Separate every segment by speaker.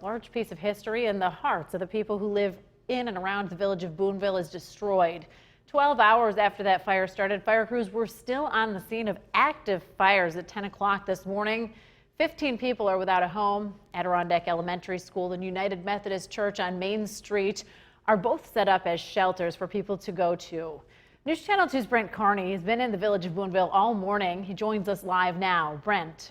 Speaker 1: large piece of history and the hearts of the people who live in and around the village of Boonville is destroyed. 12 hours after that fire started, fire crews were still on the scene of active fires at 10 o'clock this morning. 15 people are without a home. Adirondack Elementary School and United Methodist Church on Main Street are both set up as shelters for people to go to. News Channel 2's Brent Carney has been in the village of Boonville all morning. He joins us live now. Brent.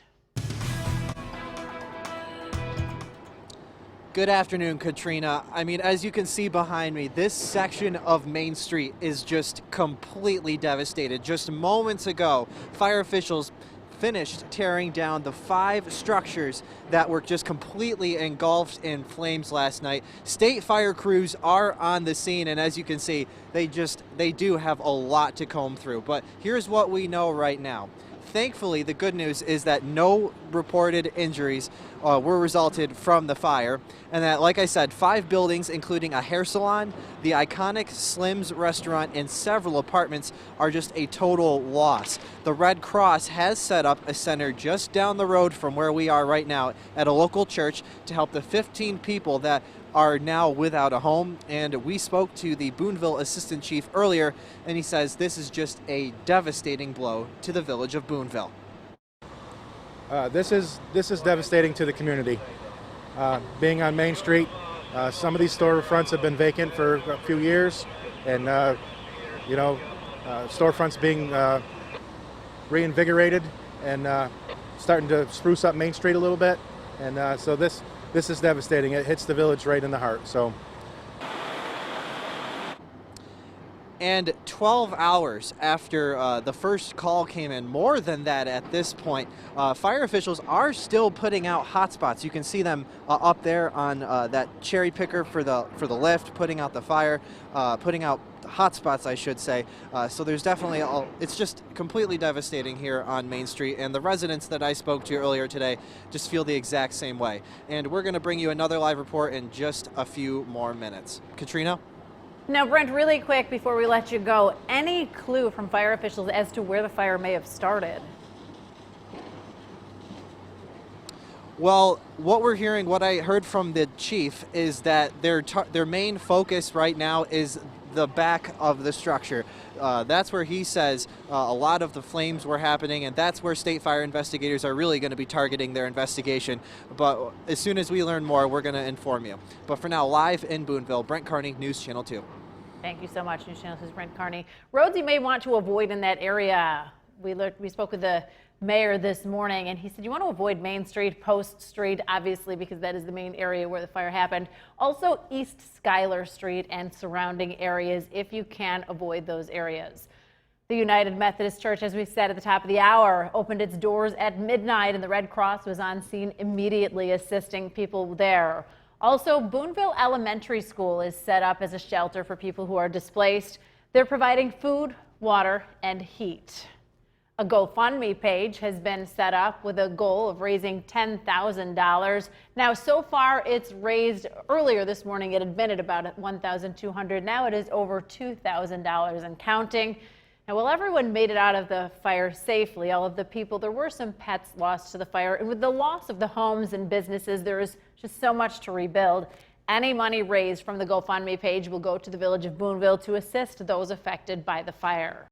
Speaker 2: Good afternoon, Katrina. I mean, as you can see behind me, this section of Main Street is just completely devastated. Just moments ago, fire officials finished tearing down the 5 structures that were just completely engulfed in flames last night. State fire crews are on the scene, and as you can see, they do have a lot to comb through. But here's what we know right now. Thankfully, the good news is that no reported injuries were resulted from the fire, and that, like I said, 5 buildings, including a hair salon, the iconic Slim's restaurant, and several apartments are just a total loss. The Red Cross has set up a center just down the road from where we are right now at a local church to help the 15 people that are now without a home. And we spoke to the Boonville Assistant Chief earlier, and he says this is just a devastating blow to the village of Boonville.
Speaker 3: This is devastating to the community. Being on Main Street, some of these storefronts have been vacant for a few years, and storefronts being reinvigorated and starting to spruce up Main Street a little bit, and so this is devastating. It hits the village right in the heart. So.
Speaker 2: And 12 hours after the first call came in, more than that at this point, fire officials are still putting out hotspots. You can see them up there on that cherry picker for the lift, putting out the fire, putting out hotspots, I should say. So there's definitely, it's just completely devastating here on Main Street, and the residents that I spoke to earlier today just feel the exact same way. And we're going to bring you another live report in just a few more minutes. Katrina?
Speaker 1: Now, Brent, really quick before we let you go, any clue from fire officials as to where the fire may have started?
Speaker 2: Well, what we're hearing, what I heard from the chief, is that their main focus right now is the back of the structure. That's where he says a lot of the flames were happening, and that's where state fire investigators are really going to be targeting their investigation. But as soon as we learn more, we're going to inform you. But for now, live in Boonville, Brent Carney, News Channel 2.
Speaker 1: Thank you so much, News Channel 2's Brent Carney. Roads you may want to avoid in that area. We spoke with the mayor this morning, and he said you want to avoid Main Street, Post Street, obviously, because that is the main area where the fire happened. Also, East Schuyler Street and surrounding areas, if you can avoid those areas. The United Methodist Church, as we said at the top of the hour, opened its doors at midnight, and the Red Cross was on scene immediately assisting people there. Also, Boonville Elementary School is set up as a shelter for people who are displaced. They're providing food, water, and heat. A GoFundMe page has been set up with a goal of raising $10,000. Now, so far, it's raised, earlier this morning, it had been at about $1,200. Now it is over $2,000 and counting. Now, while everyone made it out of the fire safely, all of the people, there were some pets lost to the fire. And with the loss of the homes and businesses, there is just so much to rebuild. Any money raised from the GoFundMe page will go to the village of Boonville to assist those affected by the fire.